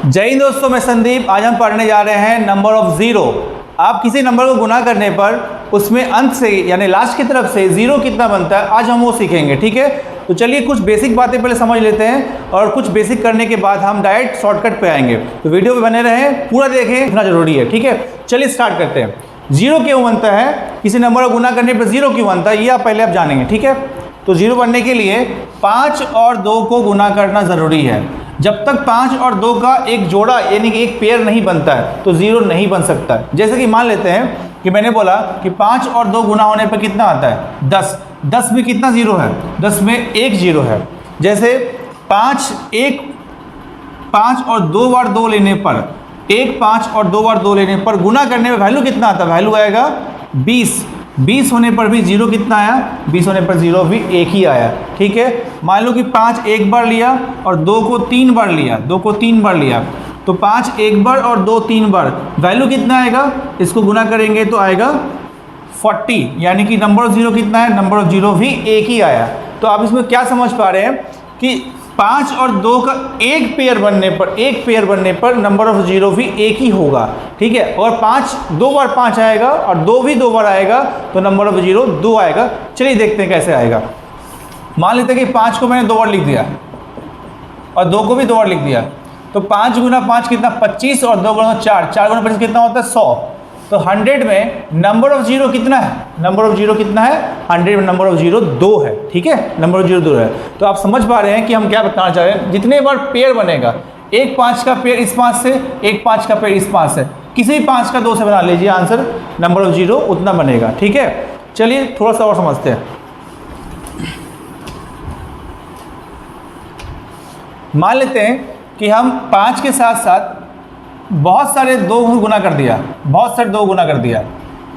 जय हिंद दोस्तों, मैं संदीप। आज हम पढ़ने जा रहे हैं नंबर ऑफ ज़ीरो। आप किसी नंबर को गुना करने पर उसमें अंत से यानी लास्ट की तरफ से ज़ीरो कितना बनता है, आज हम वो सीखेंगे। ठीक है, तो चलिए कुछ बेसिक बातें पहले समझ लेते हैं और कुछ बेसिक करने के बाद हम डायरेक्ट शॉर्टकट पे आएंगे। तो वीडियो पे बने रहें, पूरा देखें, इतना ज़रूरी है। ठीक है, चलिए स्टार्ट करते हैं। ज़ीरो क्यों बनता है, किसी नंबर को गुना करने पर ज़ीरो क्यों बनता है, ये आप पहले जानेंगे। ठीक है, तो ज़ीरो बनने के लिए 5 और 2 को गुना करना ज़रूरी है। जब तक 5 और 2 का एक जोड़ा यानी कि एक पेयर नहीं बनता है तो ज़ीरो नहीं बन सकता है। जैसे कि मान लेते हैं कि मैंने बोला कि 5 और 2 गुना होने पर कितना आता है, 10। 10 में कितना ज़ीरो है, 10 में एक ज़ीरो है। जैसे 5 और 2 बार 2 लेने पर, 5 और 2 बार 2 लेने पर गुना करने में वैल्यू कितना आता है, वैल्यू आएगा 20। 20 होने पर भी ज़ीरो कितना आया, 20 होने पर ज़ीरो भी एक ही आया। ठीक है, मान लो कि 5 एक बार लिया और 2 को 3 बार लिया, 2 को 3 बार लिया, तो 5 एक बार और 2 3 बार, वैल्यू कितना आएगा, इसको गुना करेंगे तो आएगा 40। यानी कि नंबर ऑफ ज़ीरो कितना है, नंबर ऑफ ज़ीरो भी एक ही आया। तो आप इसमें क्या समझ पा रहे हैं कि 5 और 2 का एक पेयर बनने पर नंबर ऑफ ज़ीरो भी एक ही होगा। ठीक है, और 5 2 बार 5 आएगा और 2 भी 2 बार आएगा तो नंबर ऑफ ज़ीरो 2 आएगा। चलिए देखते हैं कैसे आएगा। मान लेते हैं कि 5 को मैंने 2 बार लिख दिया और 2 को भी 2 बार लिख दिया, तो 5 गुना 5 कितना, 25, और 2 गुना 4, 4 गुना 25 कितना होता है, 100। तो 100 में नंबर ऑफ ज़ीरो कितना है, नंबर ऑफ ज़ीरो कितना है, 100 में नंबर ऑफ ज़ीरो 2 है। ठीक है, नंबर ऑफ ज़ीरो 2 है। तो आप समझ पा रहे हैं कि हम क्या बताना चाह रहे हैं। जितने बार पेयर बनेगा, एक 5 का पेयर इस 5 से, एक 5 का पेयर इस 5 से, किसी भी 5 का 2 से बना लीजिए, आंसर नंबर ऑफ ज़ीरो उतना बनेगा। ठीक है, चलिए थोड़ा सा और समझते हैं। मान लेते हैं कि हम 5 के साथ साथ बहुत सारे 2 गुना कर दिया,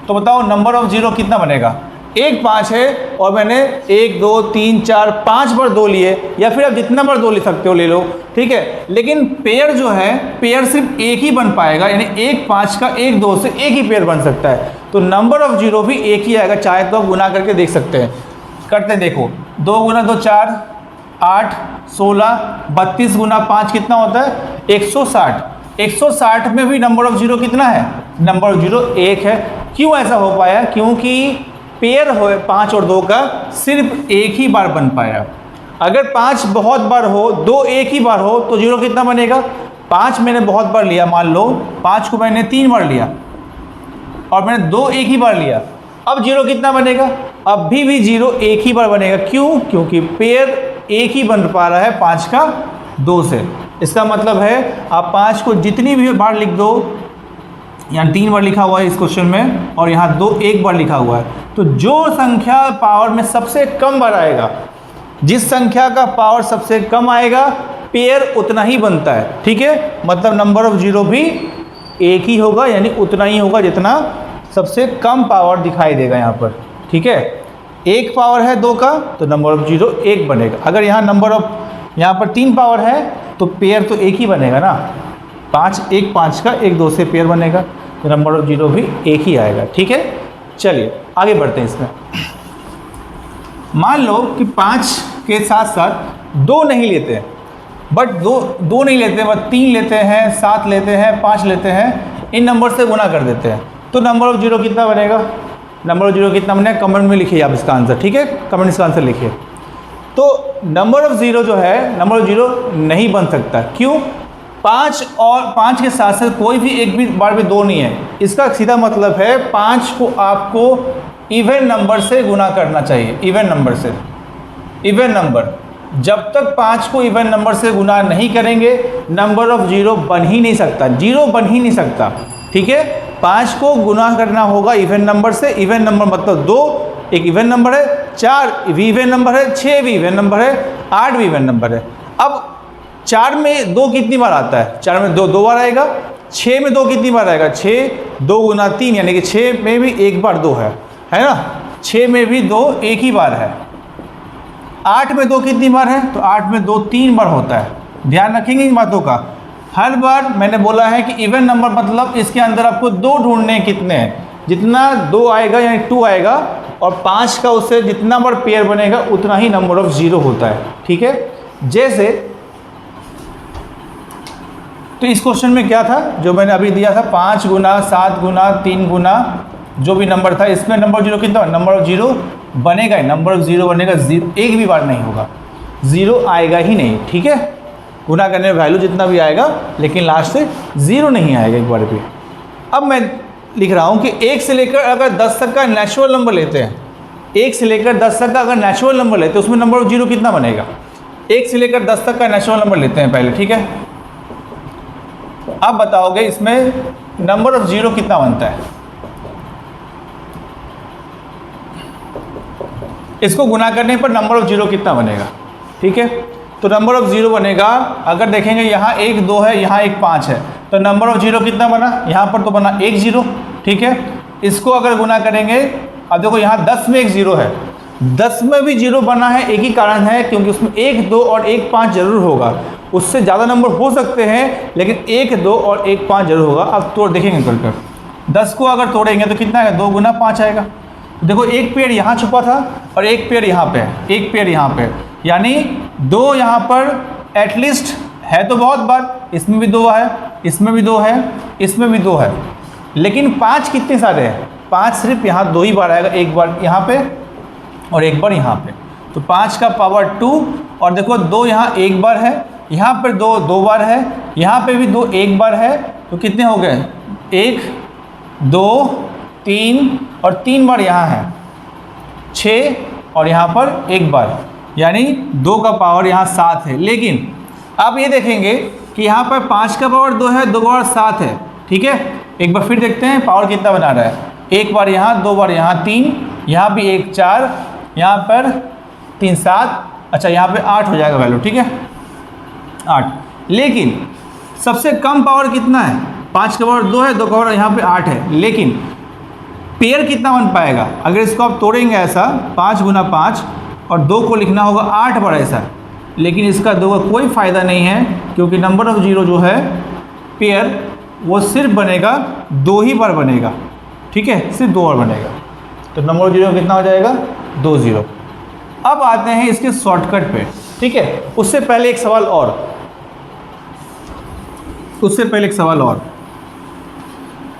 तो बताओ नंबर ऑफ ज़ीरो कितना बनेगा। एक 5 है और मैंने 1 2 3 4 5 बार 2 लिए, या फिर आप जितना बार 2 ले सकते हो ले लो। ठीक है, लेकिन पेयर जो है, पेयर सिर्फ एक ही बन पाएगा, यानी एक 5 का एक 2 से एक ही पेयर बन सकता है। तो नंबर ऑफ ज़ीरो भी एक ही आएगा, चाहे तो आप गुना करके देख सकते हैं। करते हैं, देखो 2 गुना 2 4, 8 16, 32 गुना 5 कितना होता है, 160। 160 में भी नंबर ऑफ ज़ीरो कितना है, नंबर ऑफ ज़ीरो 1 है। क्यों ऐसा हो पाया, क्योंकि पेयर हो 5 और 2 का सिर्फ एक ही बार बन पाया। अगर 5 बहुत बार हो, 2 एक ही बार हो, तो ज़ीरो कितना बनेगा। 5 मैंने बहुत बार लिया, मान लो 5 को मैंने 3 बार लिया और मैंने 2 एक ही बार लिया, अब ज़ीरो कितना बनेगा, अभी भी ज़ीरो एक ही बार बनेगा। क्यों, क्योंकि पेयर एक ही बन पा रहा है 5 का 2 से। इसका मतलब है आप 5 को जितनी भी बार लिख दो, यहाँ 3 बार लिखा हुआ है इस क्वेश्चन में और यहाँ 2 एक बार लिखा हुआ है, तो जो संख्या पावर में सबसे कम बार आएगा, जिस संख्या का पावर सबसे कम आएगा, पेयर उतना ही बनता है। ठीक है, मतलब नंबर ऑफ ज़ीरो भी एक ही होगा, यानी उतना ही होगा जितना सबसे कम पावर दिखाई देगा यहाँ पर। ठीक है, एक पावर है 2 का तो नंबर ऑफ ज़ीरो 1 बनेगा। अगर यहाँ नंबर ऑफ, यहाँ पर 3 पावर है तो पेयर तो एक ही बनेगा ना, 1 5 का एक 2 से पेयर बनेगा, तो नंबर ऑफ ज़ीरो भी एक ही आएगा। ठीक है, चलिए आगे बढ़ते हैं इसमें। मान लो कि 5 के साथ साथ 2 नहीं लेते हैं, बट दो नहीं लेते, बट 3 लेते हैं, 7 लेते हैं, 5 लेते हैं, इन नंबर से गुना कर देते हैं, तो नंबर ऑफ ज़ीरो कितना बनेगा, नंबर ऑफ ज़ीरो कितना बनेगा, कमेंट में लिखिए आप इसका आंसर। ठीक है, कमेंट इसका आंसर लिखिए। तो नंबर ऑफ ज़ीरो जो है, नंबर ऑफ ज़ीरो नहीं बन सकता। क्यों, 5 और 5 के साथ साथ कोई भी एक भी बार भी 2 नहीं है। इसका सीधा मतलब है 5 को आपको इवन नंबर से गुना करना चाहिए, इवन नंबर से। इवन नंबर, जब तक 5 को इवन नंबर से गुना नहीं करेंगे, नंबर ऑफ ज़ीरो बन ही नहीं सकता, ज़ीरो बन ही नहीं सकता। ठीक है, 5 को गुना करना होगा इवन नंबर से। इवन नंबर मतलब 2 एक इवन नंबर है, 4 भी इवन नंबर है, 6 भी इवन नंबर है, 8 भी इवन नंबर है। अब 4 में 2 कितनी बार आता है, 4 में 2 बार आएगा। 6 में 2 कितनी बार आएगा, 6 2 गुना 3, यानी कि 6 में भी एक बार 2 है ना, 6 में भी 2 एक ही बार है। 8 में 2 कितनी बार है, तो 8 में 2 3 बार होता है। ध्यान रखेंगे इन बातों का। हर बार मैंने बोला है कि इवन नंबर मतलब इसके अंदर आपको 2 ढूंढने कितने हैं, जितना 2 आएगा यानी 2 आएगा, और 5 का उससे जितना बार पेयर बनेगा उतना ही नंबर ऑफ ज़ीरो होता है। ठीक है, जैसे तो इस क्वेश्चन में क्या था जो मैंने अभी दिया था, 5 गुना 7 गुना 3 गुना जो भी नंबर था, इसमें नंबर जीरो कितना, नंबर ऑफ जीरो बनेगा ही, नंबर ऑफ जीरो बनेगा, जीरो एक भी बार नहीं होगा, जीरो आएगा ही नहीं, ठीक है। गुना करने में वैल्यू जितना भी आएगा लेकिन लास्ट से जीरो नहीं आएगा एक बार भी। अब मैं लिख रहा हूँ कि 1 से लेकर अगर 10 तक का नेचुरल नंबर लेते हैं, 1 से लेकर 10 तक का अगर नेचुरल नंबर लेते हैं उसमें नंबर ऑफ जीरो कितना बनेगा। 1 से लेकर 10 तक का नेचुरल नंबर लेते हैं पहले, ठीक है। अब बताओगे इसमें नंबर ऑफ जीरो कितना बनता है। इसको गुना करने पर नंबर ऑफ जीरो कितना बनेगा, ठीक है। तो नंबर ऑफ जीरो बनेगा, अगर देखेंगे यहाँ 1 2 है, यहाँ 1 5 है, तो नंबर ऑफ जीरो कितना बना, यहाँ पर तो बना 1 0, ठीक है। इसको अगर गुना करेंगे, अब देखो यहाँ 10 में 1 0 है, 10 में भी जीरो बना है, एक ही कारण है क्योंकि उसमें 1 2 और 1 5 जरूर होगा, उससे ज़्यादा नंबर हो सकते हैं लेकिन 1 2 और 1 5 जरूर होगा। अब तोड़ देखेंगे कर 10 को अगर तोड़ेंगे तो कितना आएगा, 2 गुना 5 आएगा। देखो एक पेड़ यहाँ छुपा था और एक पेड़ यहाँ पे, एक पेड़ यहाँ पे, यानी 2 यहाँ पर एटलीस्ट है तो बहुत बार, इसमें भी 2 है, इसमें भी 2 है, इसमें भी 2 है, लेकिन 5 कितने सारे हैं, 5 सिर्फ यहाँ 2 ही बार आएगा, एक बार यहाँ पे और एक बार यहाँ पे, तो 5 का पावर 2। और देखो 2 यहाँ एक बार है, यहाँ पर 2 2 बार है, यहाँ पे भी 2 एक बार है, तो कितने हो गए, 1 2 3 और 3 बार यहाँ है, 6 और यहाँ पर एक बार, यानी 2 का पावर यहाँ 7 है। लेकिन आप ये देखेंगे कि यहाँ पर 5 का पावर 2 है, 2 का पावर 7 है, ठीक है। एक बार फिर देखते हैं पावर कितना बना रहा है, एक बार यहाँ, 2 बार यहाँ, 3, यहाँ भी 1 4, यहाँ पर 3 7, अच्छा यहाँ पे 8 हो जाएगा वैल्यू, ठीक है 8। लेकिन सबसे कम पावर कितना है, 5 का पावर 2 है, 2 का पावर यहाँ पे 8 है, लेकिन पेयर कितना बन पाएगा। अगर इसको आप तोड़ेंगे ऐसा 5 गुना 5 और 2 को लिखना होगा 8 बार ऐसा, लेकिन इसका 2 का कोई फ़ायदा नहीं है क्योंकि नंबर ऑफ जीरो जो है पेयर वो सिर्फ बनेगा 2 ही बार बनेगा, ठीक है, सिर्फ 2 बार बनेगा, तो नंबर ऑफ जीरो कितना हो जाएगा 2 0। अब आते हैं इसके शॉर्टकट पे, ठीक है। उससे पहले एक सवाल और, उससे पहले एक सवाल और,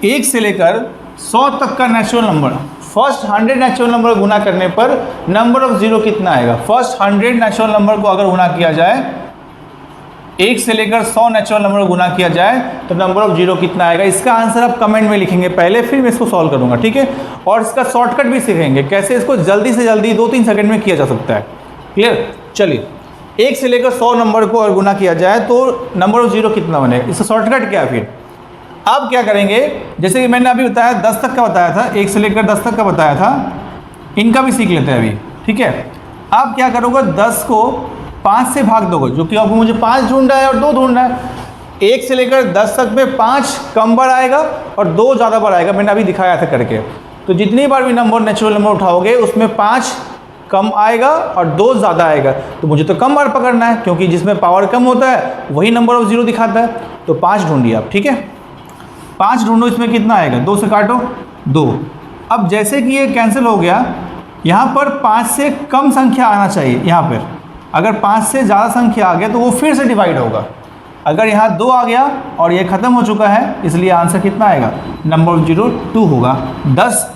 1 से लेकर 100 तक का natural number, first 100 natural number गुना करने पर नंबर ऑफ जीरो कितना आएगा। फर्स्ट 100 नेचुरल नंबर को अगर गुना किया जाए, 1 से लेकर 100 नेचुरल नंबर गुना किया जाए तो नंबर ऑफ जीरो कितना आएगा। इसका आंसर आप कमेंट में लिखेंगे पहले, फिर मैं इसको सॉल्व करूंगा, ठीक है। और इसका शॉर्टकट भी सीखेंगे कैसे इसको जल्दी से जल्दी 2-3 सेकंड में किया जा सकता है, क्लियर। चलिए 1 से लेकर 100 नंबर को अगर गुना किया जाए तो नंबर ऑफ जीरो कितना बनेगा, इसका शॉर्टकट क्या है। फिर अब क्या करेंगे, जैसे कि मैंने अभी बताया 10 तक का बताया था, 1 से लेकर 10 तक का बताया था, इनका भी सीख लेते हैं अभी, ठीक है। आप क्या करोगे, 10 को 5 से भाग दोगे, जो कि अब मुझे 5 ढूंढना है और 2 ढूंढना है। 1 से लेकर 10 तक में 5 कम बार आएगा और 2 ज़्यादा बार आएगा, मैंने अभी दिखाया था करके। तो जितनी बार भी नंबर नेचुरल नंबर उठाओगे उसमें 5 कम आएगा और 2 ज़्यादा आएगा, तो मुझे तो कम बार पकड़ना है क्योंकि जिसमें पावर कम होता है वही नंबर ऑफ जीरो दिखाता है। तो 5 ढूंढिए आप, ठीक है, 5 ढूंढो, इसमें कितना आएगा, 2 से काटो 2। अब जैसे कि ये कैंसिल हो गया, यहाँ पर 5 से कम संख्या आना चाहिए, यहाँ पर अगर 5 से ज़्यादा संख्या आ गया तो वो फिर से डिवाइड होगा। अगर यहाँ 2 आ गया और ये ख़त्म हो चुका है, इसलिए आंसर कितना आएगा, नंबर ऑफ जीरो 2 होगा।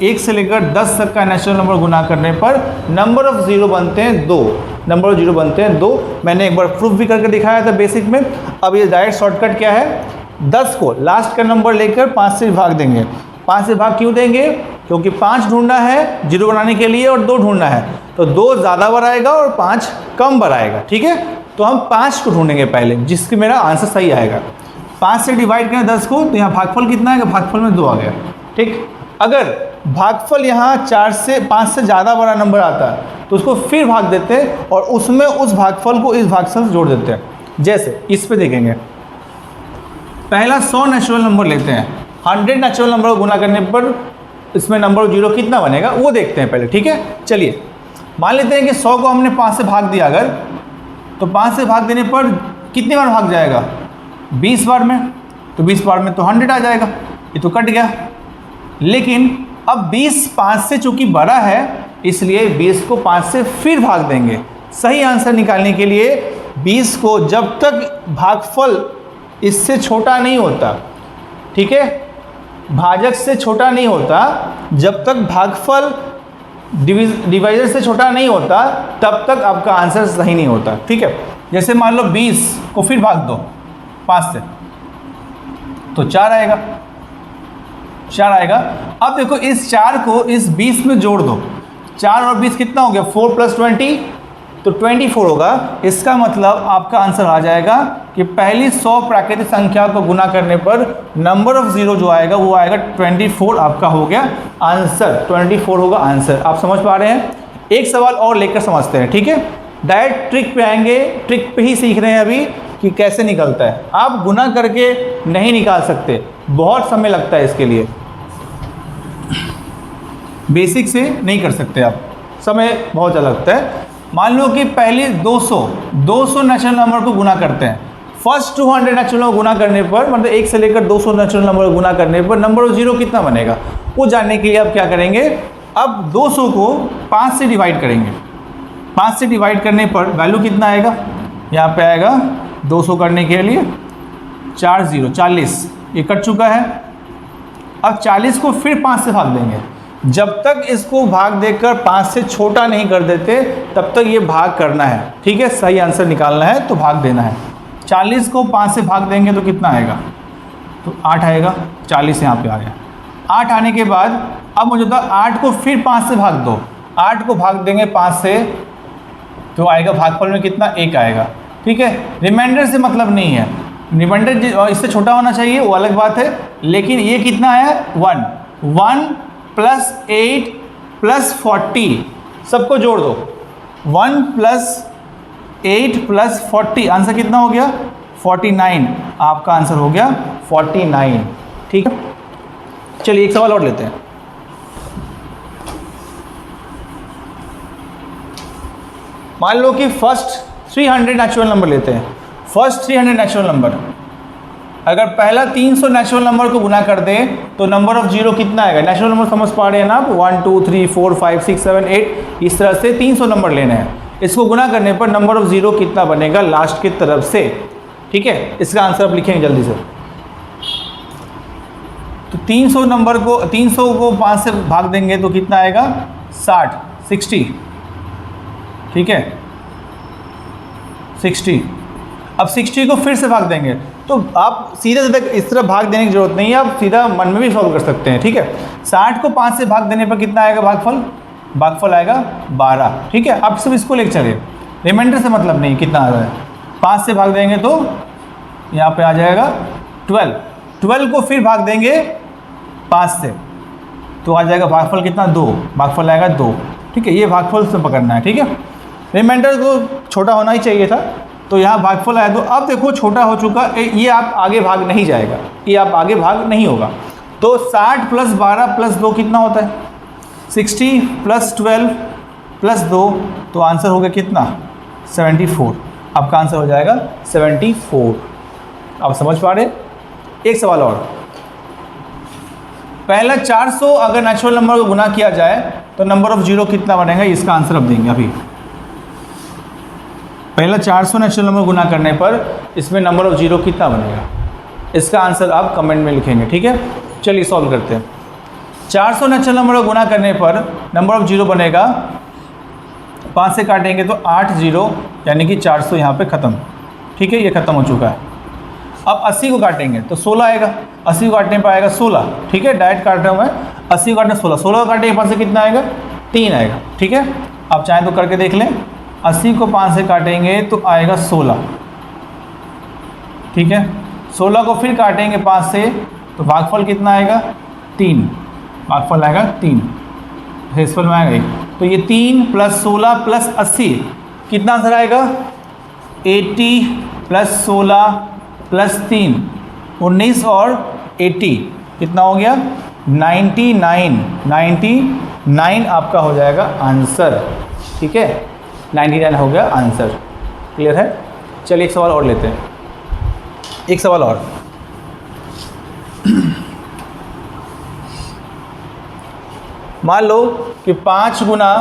1 से लेकर 10 तक का नेचुरल नंबर गुना करने पर नंबर ऑफ जीरो बनते हैं 2, नंबर ऑफ जीरो बनते हैं 2। मैंने एक बार प्रूफ भी करके दिखाया था बेसिक में। अब ये डायरेक्ट शॉर्टकट क्या है, 10 को लास्ट का नंबर लेकर 5 से भाग देंगे। 5 से भाग क्यों देंगे, क्योंकि 5 ढूंढना है जीरो बनाने के लिए और 2 ढूंढना है, तो 2 ज़्यादा बार आएगा और 5 कम बार आएगा, ठीक है। तो हम 5 को ढूंढेंगे पहले, जिसके मेरा आंसर सही आएगा। 5 से डिवाइड करें 10 को, तो यहाँ भागफल कितना आएगा, भागफल में 2 आ गया, ठीक। अगर भागफल यहाँ 5 से ज़्यादा बड़ा नंबर आता है तो उसको फिर भाग देते हैं और उसमें उस भागफल को इस भागफल से जोड़ देते हैं। जैसे इस पे देखेंगे, पहला 100 नेचुरल नंबर लेते हैं, 100 नेचुरल नंबर को गुना करने पर इसमें नंबर ऑफ जीरो कितना बनेगा वो देखते हैं पहले, ठीक है। चलिए मान लेते हैं कि 100 को हमने 5 से भाग दिया, अगर तो 5 से भाग देने पर कितनी बार भाग जाएगा, 20 बार में, तो 20 बार में तो 100 आ जाएगा, ये तो कट गया। लेकिन अब 20 5 से चूँकि बड़ा है इसलिए 20 को 5 से फिर भाग देंगे। सही आंसर निकालने के लिए 20 को जब तक भागफल इससे छोटा नहीं होता, ठीक है, भाजक से छोटा नहीं होता, जब तक भागफल डिवाइजर से छोटा नहीं होता तब तक आपका आंसर सही नहीं होता, ठीक है। जैसे मान लो 20 को फिर भाग दो 5 से तो 4 आएगा, 4 आएगा। अब देखो इस 4 को इस 20 में जोड़ दो, 4 और 20 कितना हो गया, 4 + 20 तो 24 होगा। इसका मतलब आपका आंसर आ जाएगा कि पहली 100 प्राकृतिक संख्या को गुना करने पर नंबर ऑफ जीरो जो आएगा वो आएगा 24, आपका हो गया आंसर, 24 होगा आंसर। आप समझ पा रहे हैं? एक सवाल और लेकर समझते हैं, ठीक है। डायरेक्ट ट्रिक पे आएंगे, ट्रिक पे ही सीख रहे हैं अभी कि कैसे निकलता है। आप गुना करके नहीं निकाल सकते, बहुत समय लगता है इसके लिए, बेसिक से नहीं कर सकते आप, समय बहुत ज़्यादा लगता है। मान लो कि पहले 200 नेचुरल नंबर को गुना करते हैं, फर्स्ट 200 नेचुरल नंबर गुना करने पर, मतलब 1 से लेकर 200 नेचुरल नंबर गुना करने पर नंबर ऑफ जीरो कितना बनेगा, वो जानने के लिए आप क्या करेंगे, अब 200 को 5 से डिवाइड करेंगे। 5 से डिवाइड करने पर वैल्यू कितना आएगा, यहाँ पे आएगा 200 करने के लिए 4 0 40, ये कट चुका है। अब 40 को फिर 5 से भाग देंगे, जब तक इसको भाग देकर 5 से छोटा नहीं कर देते तब तक ये भाग करना है, ठीक है। सही आंसर निकालना है तो भाग देना है। 40 को 5 से भाग देंगे तो कितना आएगा, तो 8 आएगा। 40 यहाँ पे आ गया, 8 आने के बाद अब मुझे बता 8 को फिर 5 से भाग दो, 8 को भाग देंगे 5 से तो आएगा भागफल में कितना, 1 आएगा, ठीक है। रिमाइंडर से मतलब नहीं है, रिमाइंडर इससे छोटा होना चाहिए वो अलग बात है, लेकिन ये कितना आया 1 + 8 + 40 सबको जोड़ दो, 1 + 8 + 40 आंसर कितना हो गया 49, आपका आंसर हो गया 49, ठीक है। चलिए एक सवाल और लेते हैं। मान लो कि फर्स्ट 300 नेचुरल नंबर लेते हैं। फर्स्ट 300 नेचुरल नंबर, अगर पहला 300 नेचुरल नंबर को गुना कर दें तो नंबर ऑफ जीरो कितना आएगा। नेचुरल नंबर समझ पा रहे हैं ना आप, 1 2 3 4 5 6 7 8 इस तरह से 300 नंबर लेने हैं। इसको गुना करने पर नंबर ऑफ जीरो कितना बनेगा लास्ट की तरफ से, ठीक है। इसका आंसर आप लिखेंगे जल्दी से। तो 300 को 5 से भाग देंगे तो कितना आएगा 60, ठीक है 60। अब 60 को फिर से भाग देंगे तो आप सीधे इस तरह भाग देने की जरूरत नहीं है, आप सीधा मन में भी सॉल्व कर सकते हैं, ठीक है। 60 को 5 से भाग देने पर कितना आएगा भागफल आएगा 12, ठीक है। अब सिर्फ इसको लेकर चलिए, रिमाइंडर से मतलब नहीं कितना आ रहा है। 5 से भाग देंगे तो यहाँ पे आ जाएगा 12 को फिर भाग देंगे 5 से तो आ जाएगा भागफल कितना 2, भागफल आएगा 2, ठीक है। ये भागफल से पकड़ना है, ठीक है। रिमाइंडर को छोटा होना ही चाहिए था, तो यहाँ भागफल आया। तो अब देखो छोटा हो चुका, ये आप आगे भाग नहीं जाएगा, ये आप आगे भाग नहीं होगा। तो 60 + 12 + 2 कितना होता है 60 + 12 + 2, तो आंसर हो गया कितना 74, आपका आंसर हो जाएगा 74। आप समझ पा रहे। एक सवाल और, पहला 400 अगर नेचुरल नंबर को गुना किया जाए तो नंबर ऑफ जीरो कितना बनेगा, इसका आंसर अब देंगे। अभी पहला 400 नेचुरल नंबर गुना करने पर इसमें नंबर ऑफ जीरो कितना बनेगा, इसका आंसर आप कमेंट में लिखेंगे, ठीक है। चलिए सॉल्व करते हैं। 400 नेचुरल नंबर को गुना करने पर नंबर ऑफ जीरो बनेगा, 5 से काटेंगे तो 8 0 यानी कि 400 यहाँ पे ख़त्म, ठीक है, ये ख़त्म हो चुका है। अब 80 को काटेंगे तो 16 आएगा, 80 को काटने पर आएगा 16, ठीक है। डायरेक्ट काट रहा हूँ मैं, 80 को काटने 16 को काटेंगे 5 से कितना आएगा 3 आएगा, ठीक है। आप चाहें तो करके देख लें। 80 को 5 से काटेंगे तो आएगा 16, ठीक है। 16 को फिर काटेंगे 5 से तो भागफल कितना आएगा 3, भागफल आएगा 3, हेसफल में आएगा 1। तो ये 3 + 16 + 80 कितना आंसर आएगा 80 + 16 + 3 19 और 80 कितना हो गया 99 आपका हो जाएगा आंसर, ठीक है। 99 हो गया आंसर, क्लियर है। चलिए एक सवाल और लेते हैं, एक सवाल और। मान लो कि 5 गुना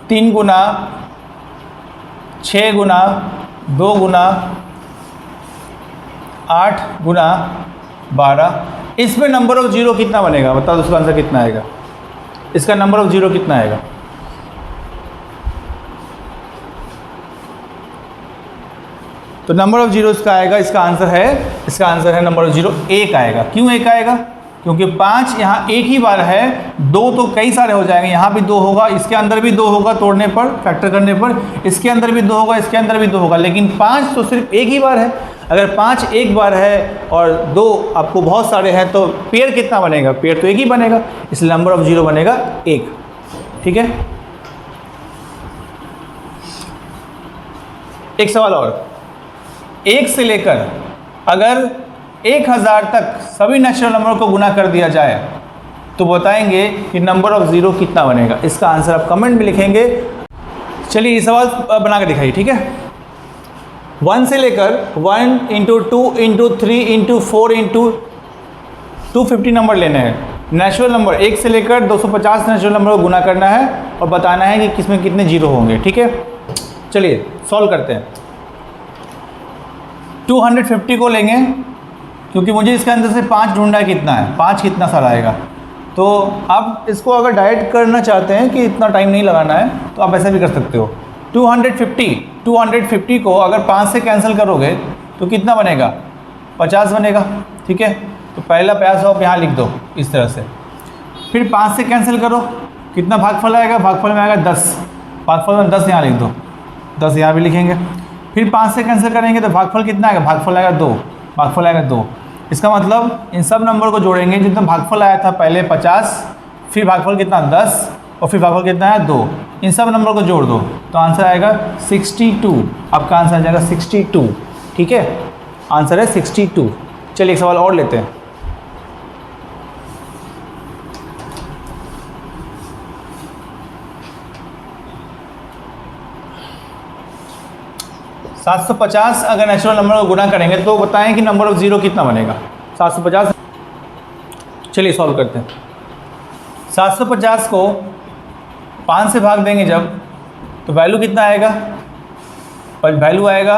3 गुना 6 गुना 2 गुना 8 गुना 12, इसमें नंबर ऑफ जीरो कितना बनेगा? बताओ उसका आंसर कितना आएगा? इसका नंबर ऑफ जीरो कितना आएगा? तो नंबर ऑफ जीरो इसका आएगा, इसका आंसर है नंबर ऑफ जीरो 1 आएगा। क्यों 1 आएगा? क्योंकि 5 यहाँ एक ही बार है, 2 तो कई सारे हो जाएंगे, यहाँ भी 2 होगा, इसके अंदर भी 2 होगा तोड़ने पर, फैक्टर करने पर, इसके अंदर भी 2 होगा, इसके अंदर भी 2 होगा, लेकिन 5 तो सिर्फ एक ही बार है। अगर 5 एक बार है और 2 आपको बहुत सारे हैं तो पेयर कितना बनेगा? पेयर तो एक ही बनेगा, इसलिए नंबर ऑफ जीरो बनेगा 1। ठीक है, एक सवाल और, 1 से लेकर अगर 1000 तक सभी नेचुरल नंबर को गुना कर दिया जाए तो बताएंगे कि नंबर ऑफ जीरो कितना बनेगा? इसका आंसर आप कमेंट में लिखेंगे। चलिए ये सवाल बना के दिखाइए। ठीक है, 1 से लेकर 1 into 2 into 3 into 4 into 250 number लेने हैं। नेचुरल नंबर 1 से लेकर 250 नेचुरल नंबर को गुना करना है और बताना है कि किसमें कितने जीरो होंगे। ठीक है, चलिए सॉल्व करते हैं। 250 को लेंगे क्योंकि मुझे इसके अंदर से 5 ढूंढना है, कितना है 5 कितना सारा आएगा। तो आप इसको अगर डायरेक्ट करना चाहते हैं कि इतना टाइम नहीं लगाना है तो आप ऐसा भी कर सकते हो। 250 को अगर 5 से कैंसिल करोगे तो कितना बनेगा? 50 बनेगा। ठीक है, तो पहला 50 आप यहाँ लिख दो इस तरह से, फिर 5 से कैंसिल करो, कितना भागफल आएगा? भागफल में आएगा 10, भागफल में 10 यहाँ लिख दो, 10 यहाँ भी लिखेंगे। फिर 5 से कैंसिल करेंगे तो भागफल कितना आएगा? भागफल आएगा 2, भागफल आएगा 2। इसका मतलब इन सब नंबर को जोड़ेंगे, जितना भागफल आया था पहले 50, फिर भागफल कितना 10 और फिर भागफल कितना है 2, इन सब नंबर को जोड़ दो तो आंसर आएगा 62। आपका आंसर आ जाएगा 62। ठीक है, आंसर है 62। चलिए एक सवाल और लेते हैं। सात 750 अगर नेचुरल नंबर को गुना करेंगे तो बताएं कि नंबर ऑफ जीरो कितना बनेगा? 750। चलिए सॉल्व करते हैं। 750 को 5 से भाग देंगे जब तो वैल्यू कितना आएगा? पर वैल्यू आएगा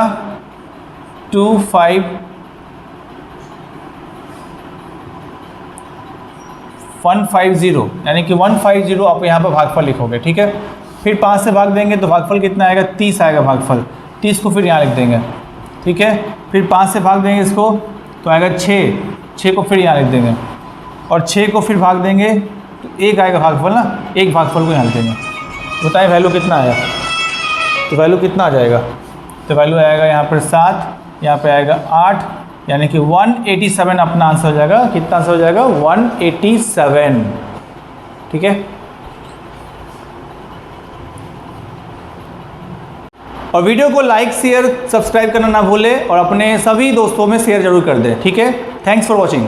150, यानी कि 150 आप यहाँ पर भागफल लिखोगे। ठीक है, फिर 5 से भाग देंगे तो भागफल कितना आएगा? 30 आएगा भागफल। 30 को फिर यहाँ लिख देंगे। ठीक है, फिर 5 से भाग देंगे इसको तो आएगा 6 को फिर यहाँ लिख देंगे और 6 को फिर भाग देंगे तो 1 आएगा भागफल ना, 1 भागफल को यहाँ लिख देंगे। बताएं वैल्यू कितना आया? तो वैल्यू कितना आ जाएगा? तो वैल्यू आएगा यहाँ पर 7, यहाँ पे आएगा 8, यानी कि 187 अपना आंसर हो जाएगा। कितना आंसर हो जाएगा? 187। ठीक है, और वीडियो को लाइक शेयर सब्सक्राइब करना ना भूलें और अपने सभी दोस्तों में शेयर जरूर कर दें। ठीक है, थैंक्स फॉर वॉचिंग।